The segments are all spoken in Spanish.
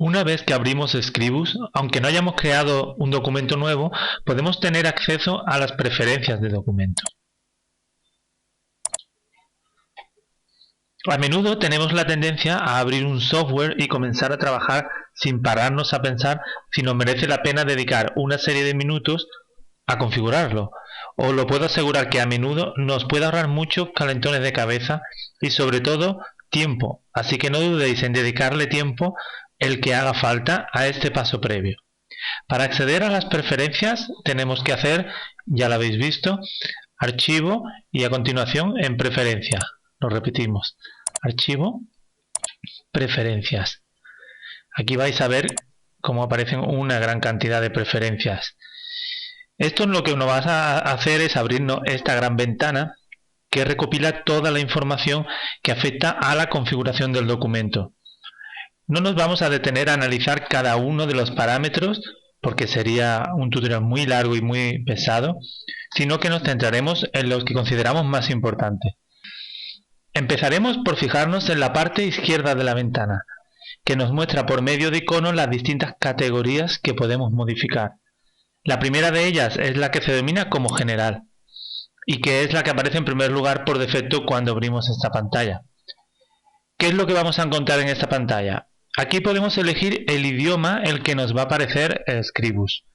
Una vez que abrimos Scribus, aunque no hayamos creado un documento nuevo, podemos tener acceso a las preferencias de documento. A menudo tenemos la tendencia a abrir un software y comenzar a trabajar sin pararnos a pensar si nos merece la pena dedicar una serie de minutos a configurarlo. Os lo puedo asegurar que a menudo nos puede ahorrar muchos calentones de cabeza y sobre todo tiempo, así que no dudéis en dedicarle tiempo el que haga falta a este paso previo. Para acceder a las preferencias tenemos que hacer, ya lo habéis visto, archivo y a continuación en preferencias. Lo repetimos, archivo, preferencias. Aquí vais a ver cómo aparecen una gran cantidad de preferencias. Esto lo que nos va a hacer es abrirnos esta gran ventana que recopila toda la información que afecta a la configuración del documento. No nos vamos a detener a analizar cada uno de los parámetros porque sería un tutorial muy largo y muy pesado, sino que nos centraremos en los que consideramos más importantes. Empezaremos por fijarnos en la parte izquierda de la ventana, que nos muestra por medio de iconos las distintas categorías que podemos modificar. La primera de ellas es la que se denomina como general y que es la que aparece en primer lugar por defecto cuando abrimos esta pantalla. ¿Qué es lo que vamos a encontrar en esta pantalla? Aquí podemos elegir el idioma en el que nos va a aparecer Scribus.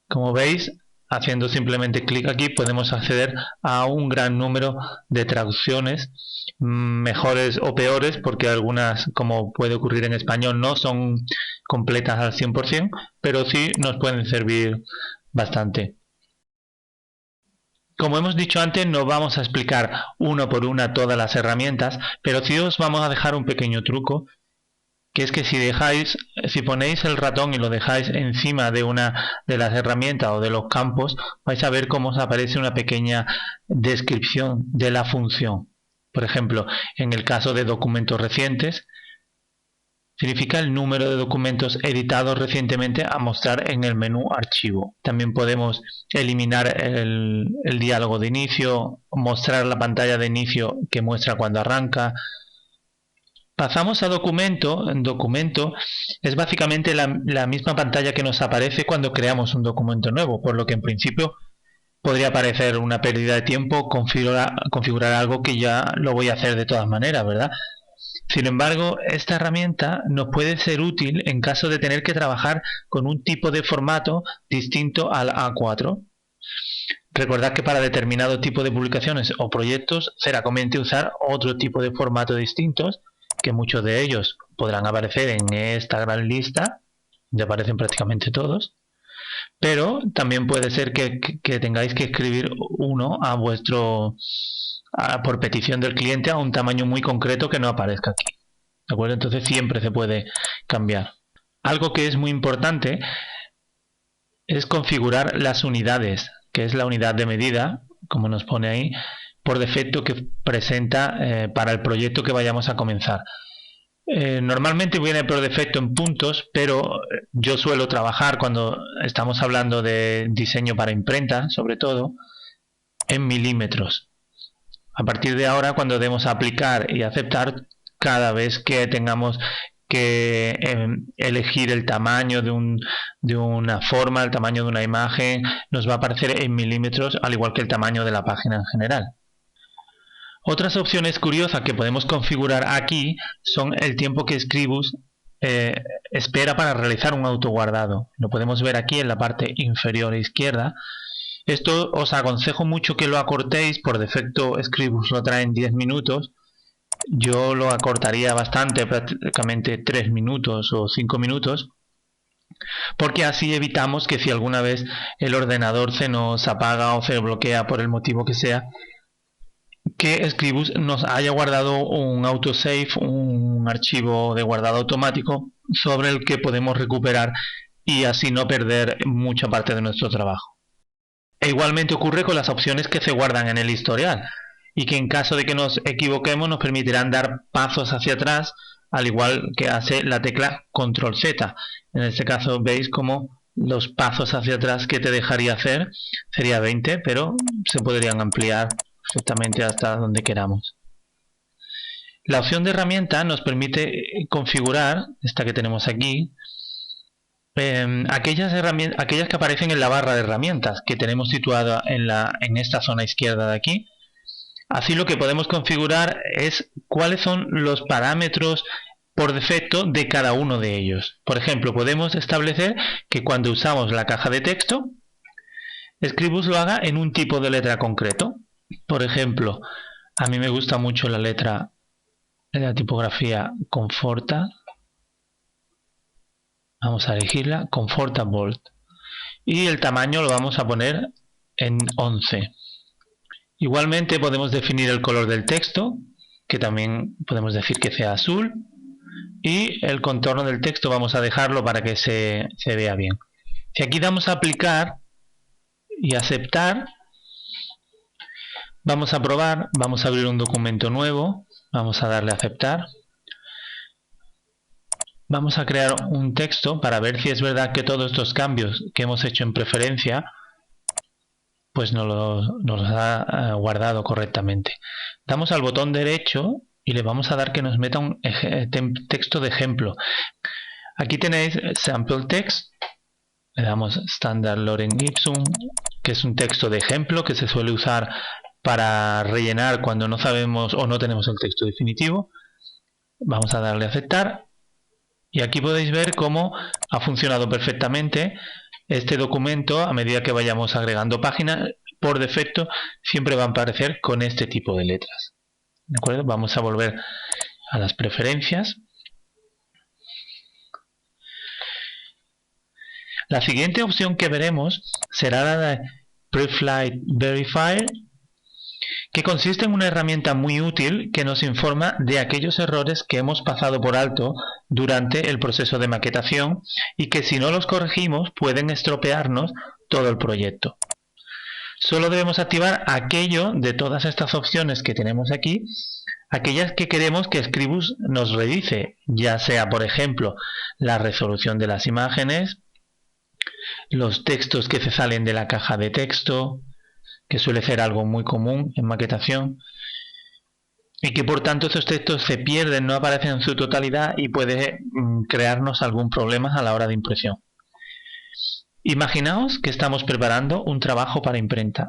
Como veis, haciendo simplemente clic aquí podemos acceder a un gran número de traducciones, mejores o peores, porque algunas, como puede ocurrir en español, no son completas al 100%, pero sí nos pueden servir bastante. Como hemos dicho antes, no vamos a explicar uno por una todas las herramientas, pero sí os vamos a dejar un pequeño truco, que es que si ponéis el ratón y lo dejáis encima de una de las herramientas o de los campos, vais a ver cómo os aparece una pequeña descripción de la función. Por ejemplo, en el caso de documentos recientes, significa el número de documentos editados recientemente a mostrar en el menú archivo. También podemos eliminar el diálogo de inicio, mostrar la pantalla de inicio que muestra cuando arranca. Pasamos a documento. En documento es básicamente la misma pantalla que nos aparece cuando creamos un documento nuevo, por lo que en principio podría parecer una pérdida de tiempo configurar algo que ya lo voy a hacer de todas maneras, ¿verdad? Sin embargo, esta herramienta nos puede ser útil en caso de tener que trabajar con un tipo de formato distinto al A4. Recordad que para determinado tipo de publicaciones o proyectos será conveniente usar otro tipo de formato distintos, que muchos de ellos podrán aparecer en esta gran lista, donde aparecen prácticamente todos, pero también puede ser que tengáis que escribir uno por petición del cliente a un tamaño muy concreto que no aparezca aquí. ¿De acuerdo? Entonces siempre se puede cambiar. Algo que es muy importante es configurar las unidades, que es la unidad de medida, como nos pone ahí, por defecto que presenta para el proyecto que vayamos a comenzar. Normalmente viene por defecto en puntos, pero yo suelo trabajar cuando estamos hablando de diseño para imprenta, sobre todo, en milímetros. A partir de ahora, cuando demos a aplicar y aceptar, cada vez que tengamos que elegir el tamaño de una forma, el tamaño de una imagen, nos va a aparecer en milímetros, al igual que el tamaño de la página en general. Otras opciones curiosas que podemos configurar aquí son el tiempo que Scribus espera para realizar un autoguardado. Lo podemos ver aquí en la parte inferior izquierda. Esto os aconsejo mucho que lo acortéis. Por defecto Scribus lo trae en 10 minutos. Yo lo acortaría bastante, prácticamente 3 minutos o 5 minutos, porque así evitamos que si alguna vez el ordenador se nos apaga o se bloquea por el motivo que sea, que Scribus nos haya guardado un autosave, un archivo de guardado automático sobre el que podemos recuperar y así no perder mucha parte de nuestro trabajo. E igualmente ocurre con las opciones que se guardan en el historial y que en caso de que nos equivoquemos nos permitirán dar pasos hacia atrás, al igual que hace la tecla Control Z. En este caso veis como los pasos hacia atrás que te dejaría hacer sería 20, pero se podrían ampliar perfectamente hasta donde queramos. La opción de herramienta nos permite configurar, esta que tenemos aquí, aquellas que aparecen en la barra de herramientas que tenemos situada en esta zona izquierda de aquí. Así lo que podemos configurar es cuáles son los parámetros por defecto de cada uno de ellos. Por ejemplo, podemos establecer que cuando usamos la caja de texto, Scribus lo haga en un tipo de letra concreto. Por ejemplo, a mí me gusta mucho la letra de la tipografía Conforta. Vamos a elegirla, Conforta Bold. Y el tamaño lo vamos a poner en 11. Igualmente podemos definir el color del texto, que también podemos decir que sea azul. Y el contorno del texto vamos a dejarlo para que se vea bien. Si aquí damos a aplicar y aceptar, vamos a probar, vamos a abrir un documento nuevo, vamos a darle a aceptar. Vamos a crear un texto para ver si es verdad que todos estos cambios que hemos hecho en preferencia pues nos los ha guardado correctamente. Damos al botón derecho y le vamos a dar que nos meta un texto de ejemplo. Aquí tenéis Sample Text, le damos Standard Lorem Ipsum, que es un texto de ejemplo que se suele usar para rellenar cuando no sabemos o no tenemos el texto definitivo. Vamos a darle a aceptar. Y aquí podéis ver cómo ha funcionado perfectamente este documento. A medida que vayamos agregando páginas, por defecto siempre van a aparecer con este tipo de letras. ¿De acuerdo? Vamos a volver a las preferencias. La siguiente opción que veremos será la de Preflight Verifier, que consiste en una herramienta muy útil que nos informa de aquellos errores que hemos pasado por alto durante el proceso de maquetación y que si no los corregimos pueden estropearnos todo el proyecto. Solo debemos activar aquello de todas estas opciones que tenemos aquí, aquellas que queremos que Scribus nos revise, ya sea por ejemplo la resolución de las imágenes, los textos que se salen de la caja de texto, que suele ser algo muy común en maquetación, y que por tanto estos textos se pierden, no aparecen en su totalidad y puede crearnos algún problema a la hora de impresión. Imaginaos que estamos preparando un trabajo para imprenta.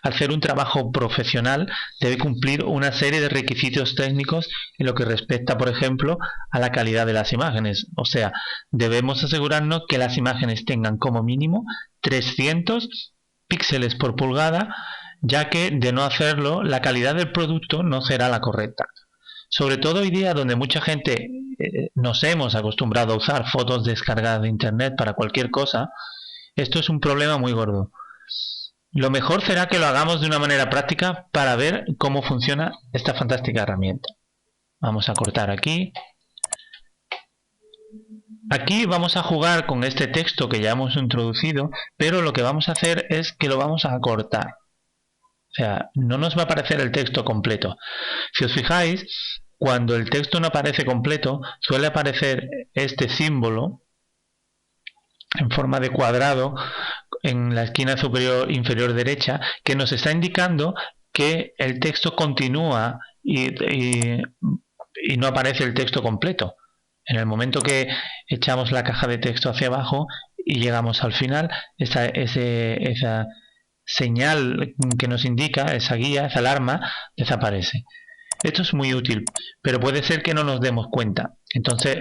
Al ser un trabajo profesional debe cumplir una serie de requisitos técnicos en lo que respecta, por ejemplo, a la calidad de las imágenes. O sea, debemos asegurarnos que las imágenes tengan como mínimo 300 píxeles por pulgada, ya que de no hacerlo la calidad del producto no será la correcta. Sobre todo hoy día, donde mucha gente nos hemos acostumbrado a usar fotos descargadas de internet para cualquier cosa, esto es un problema muy gordo. Lo mejor será que lo hagamos de una manera práctica para ver cómo funciona esta fantástica herramienta. Vamos a cortar aquí. Aquí vamos a jugar con este texto que ya hemos introducido, pero lo que vamos a hacer es que lo vamos a cortar. O sea, no nos va a aparecer el texto completo. Si os fijáis, cuando el texto no aparece completo, suele aparecer este símbolo en forma de cuadrado en la esquina superior inferior derecha, que nos está indicando que el texto continúa y no aparece el texto completo. En el momento que echamos la caja de texto hacia abajo y llegamos al final, esa señal que nos indica, esa guía, esa alarma, desaparece. Esto es muy útil, pero puede ser que no nos demos cuenta. Entonces,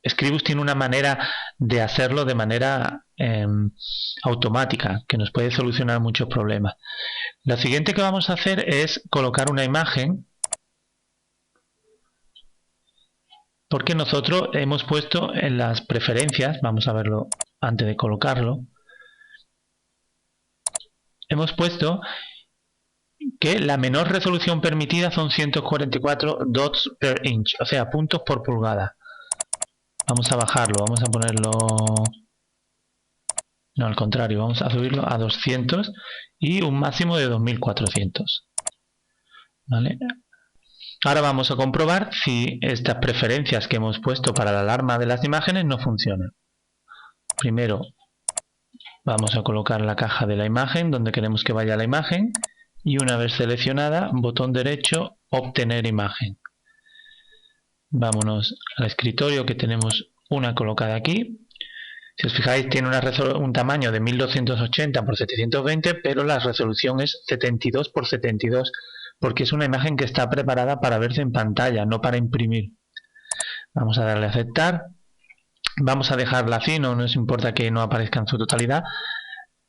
Scribus tiene una manera de hacerlo de manera automática, que nos puede solucionar muchos problemas. Lo siguiente que vamos a hacer es colocar una imagen, porque nosotros hemos puesto en las preferencias, vamos a verlo antes de colocarlo, hemos puesto que la menor resolución permitida son 144 dots per inch, o sea, puntos por pulgada. Vamos a bajarlo, vamos a ponerlo... No, al contrario, vamos a subirlo a 200 y un máximo de 2400. ¿Vale? Ahora vamos a comprobar si estas preferencias que hemos puesto para la alarma de las imágenes no funcionan. Primero vamos a colocar la caja de la imagen donde queremos que vaya la imagen y una vez seleccionada, botón derecho, obtener imagen. Vámonos al escritorio, que tenemos una colocada aquí. Si os fijáis, tiene un tamaño de 1280 por 720, pero la resolución es 72 por 72, porque es una imagen que está preparada para verse en pantalla, no para imprimir. Vamos a darle a aceptar. Vamos a dejarla así, no nos importa que no aparezca en su totalidad.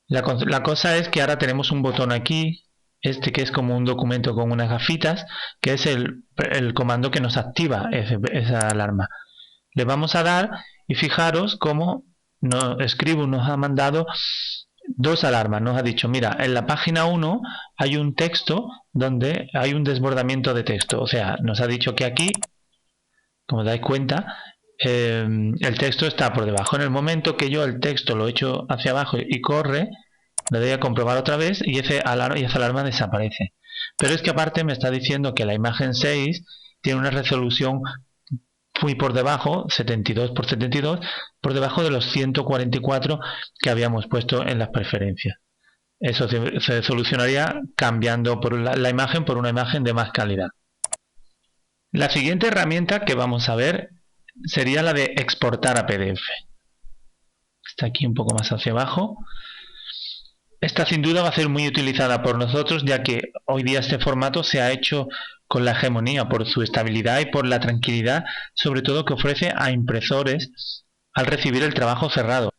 La cosa es que ahora tenemos un botón aquí, que es como un documento con unas gafitas, que es el comando que nos activa esa alarma. Le vamos a dar y fijaros cómo Scribus nos ha mandado dos alarmas. Nos ha dicho, mira, en la página 1 hay un texto donde hay un desbordamiento de texto. O sea, nos ha dicho que aquí, como dais cuenta, el texto está por debajo. En el momento que yo el texto lo echo hacia abajo y corre, le doy a comprobar otra vez y esa alarma desaparece. Pero es que aparte me está diciendo que la imagen 6 tiene una resolución muy por debajo, 72 por 72, por debajo de los 144 que habíamos puesto en las preferencias. Eso se solucionaría cambiando la imagen por una imagen de más calidad. La siguiente herramienta que vamos a ver sería la de exportar a PDF. Está aquí un poco más hacia abajo. Esta sin duda va a ser muy utilizada por nosotros, ya que hoy día este formato se ha hecho con la hegemonía por su estabilidad y por la tranquilidad, sobre todo que ofrece a impresores al recibir el trabajo cerrado.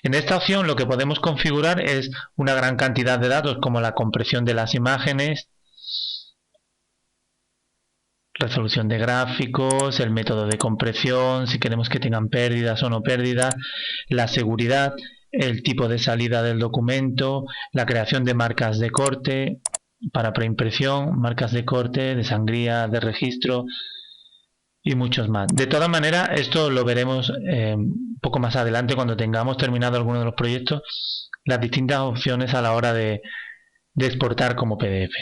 En esta opción lo que podemos configurar es una gran cantidad de datos, como la compresión de las imágenes, resolución de gráficos, el método de compresión, si queremos que tengan pérdidas o no pérdidas, la seguridad, el tipo de salida del documento, la creación de marcas de corte para preimpresión, marcas de corte, de sangría, de registro y muchos más. De todas maneras, esto lo veremos un poco más adelante cuando tengamos terminado alguno de los proyectos, las distintas opciones a la hora de exportar como PDF.